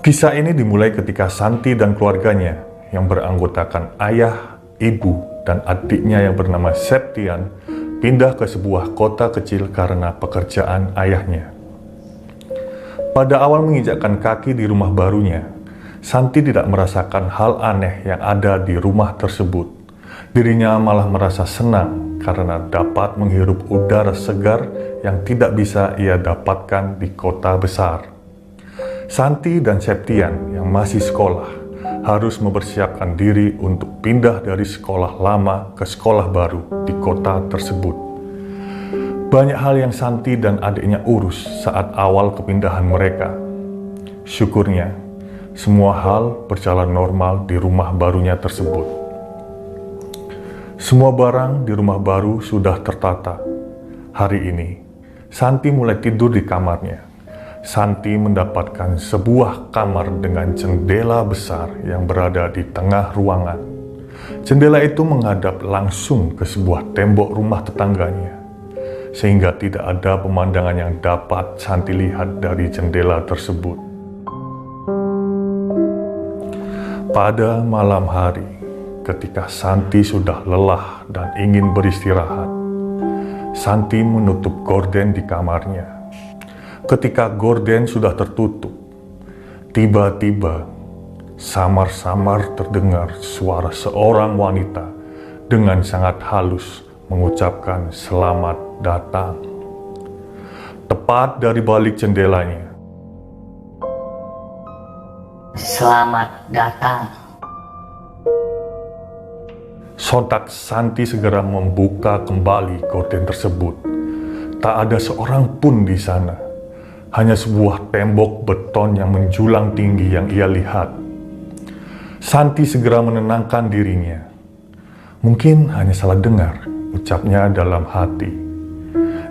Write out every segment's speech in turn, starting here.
Kisah ini dimulai ketika Santi dan keluarganya yang beranggotakan ayah, ibu, dan adiknya yang bernama Septian pindah ke sebuah kota kecil karena pekerjaan ayahnya. Pada awal menginjakkan kaki di rumah barunya, Santi tidak merasakan hal aneh yang ada di rumah tersebut. Dirinya malah merasa senang karena dapat menghirup udara segar yang tidak bisa ia dapatkan di kota besar. Santi dan Septian yang masih sekolah harus mempersiapkan diri untuk pindah dari sekolah lama ke sekolah baru di kota tersebut. Banyak hal yang Santi dan adiknya urus saat awal kepindahan mereka. Syukurnya, semua hal berjalan normal di rumah barunya tersebut. Semua barang di rumah baru sudah tertata. Hari ini, Santi mulai tidur di kamarnya. Santi mendapatkan sebuah kamar dengan jendela besar yang berada di tengah ruangan. Jendela itu menghadap langsung ke sebuah tembok rumah tetangganya, sehingga tidak ada pemandangan yang dapat Santi lihat dari jendela tersebut. Pada malam hari, ketika Santi sudah lelah dan ingin beristirahat, Santi menutup gorden di kamarnya. Ketika gorden sudah tertutup, tiba-tiba samar-samar terdengar suara seorang wanita dengan sangat halus mengucapkan selamat datang. Tepat dari balik jendelanya. Selamat datang. Sontak Santi segera membuka kembali gorden tersebut. Tak ada seorang pun di sana. Hanya sebuah tembok beton yang menjulang tinggi yang ia lihat. Santi segera menenangkan dirinya. Mungkin hanya salah dengar, ucapnya dalam hati.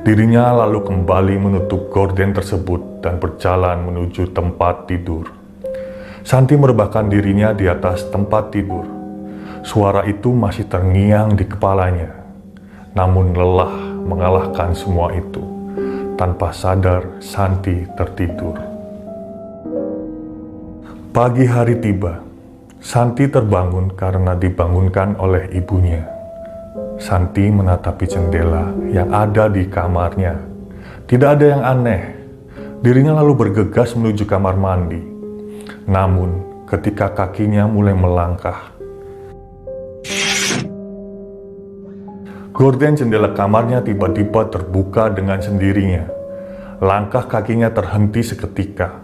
Dirinya lalu kembali menutup gorden tersebut dan berjalan menuju tempat tidur. Santi merebahkan dirinya di atas tempat tidur. Suara itu masih terngiang di kepalanya. Namun lelah mengalahkan semua itu. Tanpa sadar, Santi tertidur. Pagi hari tiba. Santi terbangun karena dibangunkan oleh ibunya. Santi menatapi jendela yang ada di kamarnya. Tidak ada yang aneh. Dirinya lalu bergegas menuju kamar mandi. Namun, ketika kakinya mulai melangkah, gorden jendela kamarnya tiba-tiba terbuka dengan sendirinya. Langkah kakinya terhenti seketika.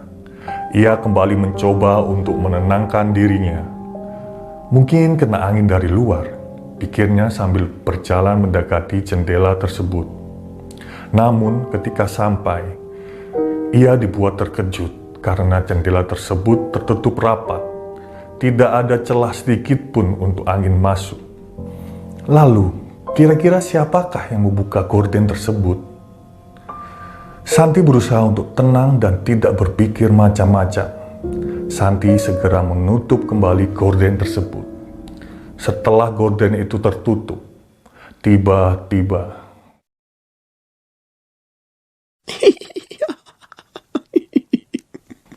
Ia kembali mencoba untuk menenangkan dirinya. Mungkin kena angin dari luar, pikirnya sambil berjalan mendekati jendela tersebut. Namun ketika sampai, ia dibuat terkejut karena jendela tersebut tertutup rapat. Tidak ada celah sedikit pun untuk angin masuk. Lalu, kira-kira siapakah yang membuka gorden tersebut? Santi berusaha untuk tenang dan tidak berpikir macam-macam. Santi segera menutup kembali gorden tersebut. Setelah gorden itu tertutup, tiba-tiba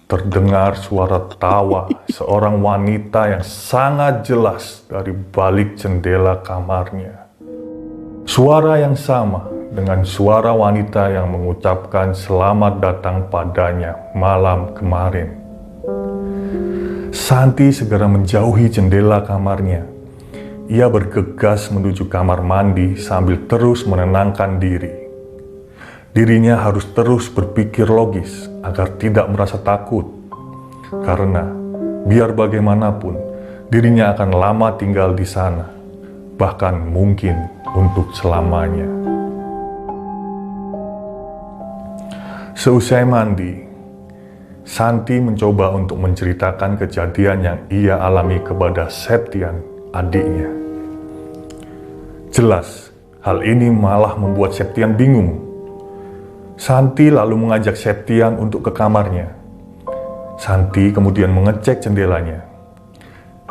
terdengar suara tawa seorang wanita yang sangat jelas dari balik jendela kamarnya. Suara yang sama dengan suara wanita yang mengucapkan selamat datang padanya malam kemarin. Santi segera menjauhi jendela kamarnya. Ia bergegas menuju kamar mandi sambil terus menenangkan diri. Dirinya harus terus berpikir logis agar tidak merasa takut. Karena biar bagaimanapun, dirinya akan lama tinggal di sana. Bahkan mungkin untuk selamanya. Seusai mandi, Santi mencoba untuk menceritakan kejadian yang ia alami kepada Septian, adiknya. Jelas, hal ini malah membuat Septian bingung. Santi lalu mengajak Septian untuk ke kamarnya. Santi kemudian mengecek jendelanya.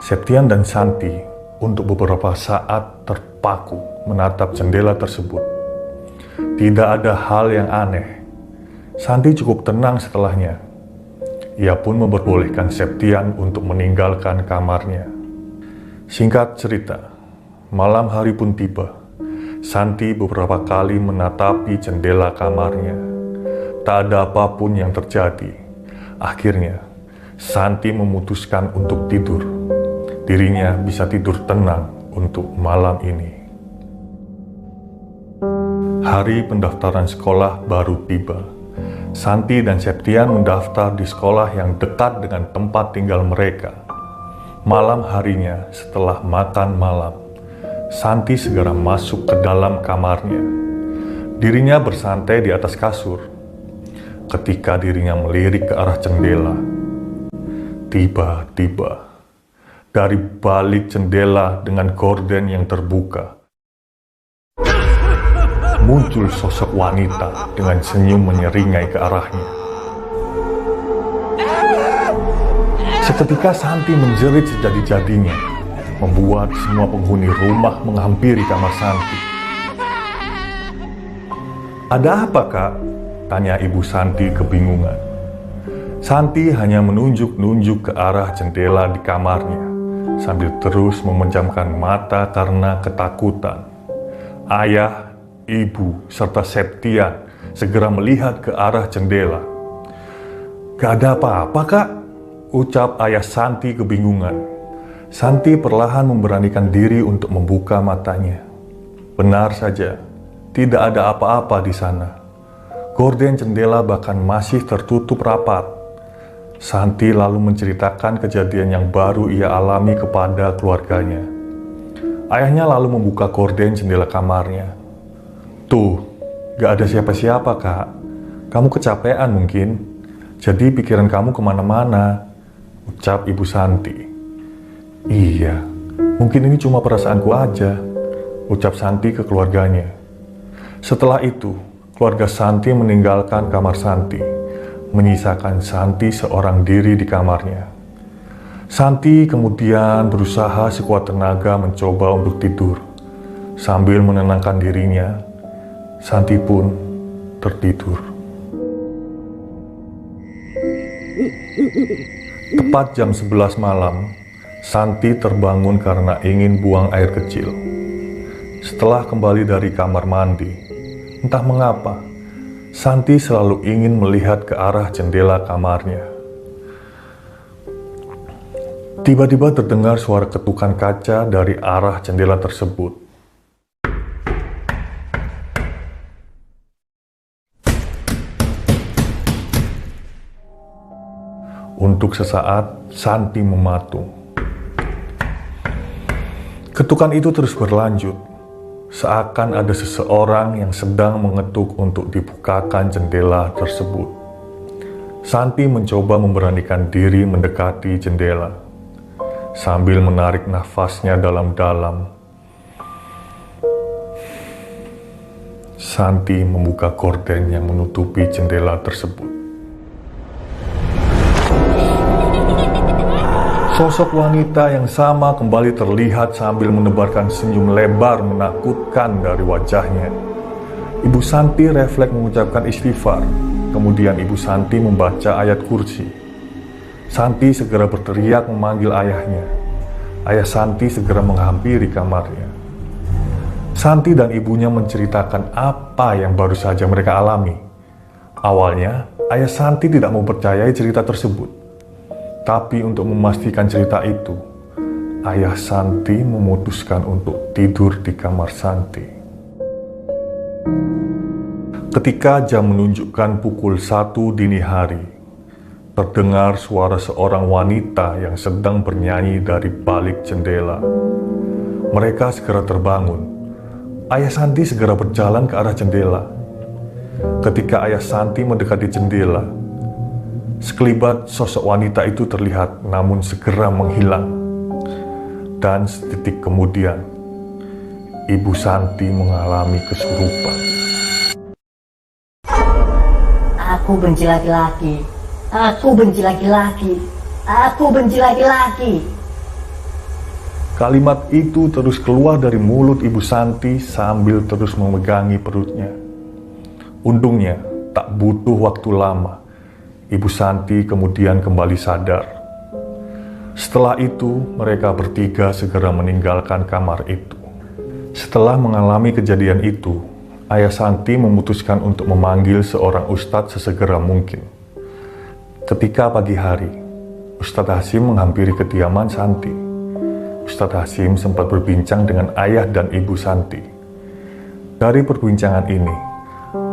Septian dan Santi untuk beberapa saat terpaku menatap jendela tersebut. Tidak ada hal yang aneh. Santi cukup tenang setelahnya. Ia pun memperbolehkan Septian untuk meninggalkan kamarnya. Singkat cerita, malam hari pun tiba. Santi beberapa kali menatapi jendela kamarnya. Tak ada apapun yang terjadi. Akhirnya, Santi memutuskan untuk tidur. Dirinya bisa tidur tenang untuk malam ini. Hari pendaftaran sekolah baru tiba. Santi dan Septian mendaftar di sekolah yang dekat dengan tempat tinggal mereka. Malam harinya, setelah makan malam, Santi segera masuk ke dalam kamarnya. Dirinya bersantai di atas kasur. Ketika dirinya melirik ke arah jendela, tiba-tiba dari balik jendela dengan gorden yang terbuka, muncul sosok wanita dengan senyum menyeringai ke arahnya. Seketika Santi menjerit sejadi-jadinya, membuat semua penghuni rumah menghampiri kamar Santi. "Ada apa, Kak?" tanya ibu Santi kebingungan. Santi hanya menunjuk-nunjuk ke arah jendela di kamarnya, sambil terus memejamkan mata karena ketakutan. Ayah, ibu, serta Septian segera melihat ke arah jendela. "Gak ada apa-apa, Kak," ucap ayah Santi kebingungan. Santi perlahan memberanikan diri untuk membuka matanya. Benar saja, tidak ada apa-apa di sana. Gorden jendela bahkan masih tertutup rapat. Santi lalu menceritakan kejadian yang baru ia alami kepada keluarganya. Ayahnya lalu membuka gorden jendela kamarnya. "Tuh, gak ada siapa-siapa, Kak. Kamu kecapean mungkin, jadi pikiran kamu kemana-mana," ucap ibu Santi. "Iya, mungkin ini cuma perasaanku aja," ucap Santi ke keluarganya. Setelah itu, keluarga Santi meninggalkan kamar Santi, menyisakan Santi seorang diri di kamarnya. Santi kemudian berusaha sekuat tenaga mencoba untuk tidur. Sambil menenangkan dirinya, Santi pun tertidur. Tepat jam 11 malam, Santi terbangun karena ingin buang air kecil. Setelah kembali dari kamar mandi, entah mengapa, Santi selalu ingin melihat ke arah jendela kamarnya. Tiba-tiba terdengar suara ketukan kaca dari arah jendela tersebut. Untuk sesaat, Santi mematung. Ketukan itu terus berlanjut, seakan ada seseorang yang sedang mengetuk untuk dibukakan jendela tersebut. Santi mencoba memberanikan diri mendekati jendela, sambil menarik nafasnya dalam-dalam. Santi membuka gorden yang menutupi jendela tersebut. Sosok wanita yang sama kembali terlihat sambil menebarkan senyum lebar menakutkan dari wajahnya. Ibu Santi refleks mengucapkan istighfar. Kemudian Ibu Santi membaca ayat kursi. Santi segera berteriak memanggil ayahnya. Ayah Santi segera menghampiri kamarnya. Santi dan ibunya menceritakan apa yang baru saja mereka alami. Awalnya, ayah Santi tidak mau percayai cerita tersebut. Tapi untuk memastikan cerita itu, ayah Santi memutuskan untuk tidur di kamar Santi. Ketika jam menunjukkan pukul 1 dini hari, terdengar suara seorang wanita yang sedang bernyanyi dari balik jendela. Mereka segera terbangun. Ayah Santi segera berjalan ke arah jendela. Ketika ayah Santi mendekati jendela, sekelibat sosok wanita itu terlihat namun segera menghilang. Dan sedetik kemudian, Ibu Santi mengalami kesurupan. Aku benci laki-laki. Aku benci laki-laki. Aku benci laki-laki. Kalimat itu terus keluar dari mulut Ibu Santi sambil terus memegangi perutnya. Untungnya, tak butuh waktu lama. Ibu Santi kemudian kembali sadar. Setelah itu, mereka bertiga segera meninggalkan kamar itu. Setelah mengalami kejadian itu, Ayah Santi memutuskan untuk memanggil seorang ustadz sesegera mungkin. Ketika pagi hari, Ustadz Hasyim menghampiri kediaman Santi. Ustadz Hasyim sempat berbincang dengan ayah dan ibu Santi. Dari perbincangan ini,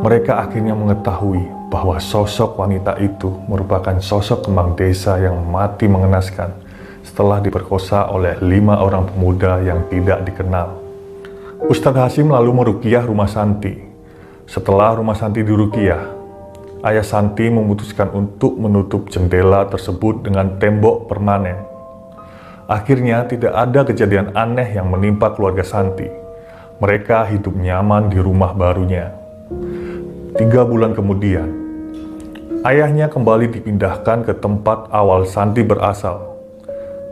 mereka akhirnya mengetahui bahwa sosok wanita itu merupakan sosok kembang desa yang mati mengenaskan setelah diperkosa oleh 5 orang pemuda yang tidak dikenal. Ustadz Hasyim lalu meruqyah rumah Santi. Setelah rumah Santi diruqyah, Ayah Santi memutuskan untuk menutup jendela tersebut dengan tembok permanen. Akhirnya tidak ada kejadian aneh yang menimpa keluarga Santi. Mereka hidup nyaman di rumah barunya. 3 bulan kemudian, ayahnya kembali dipindahkan ke tempat awal Santi berasal.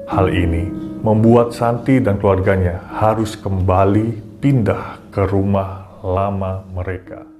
Hal ini membuat Santi dan keluarganya harus kembali pindah ke rumah lama mereka.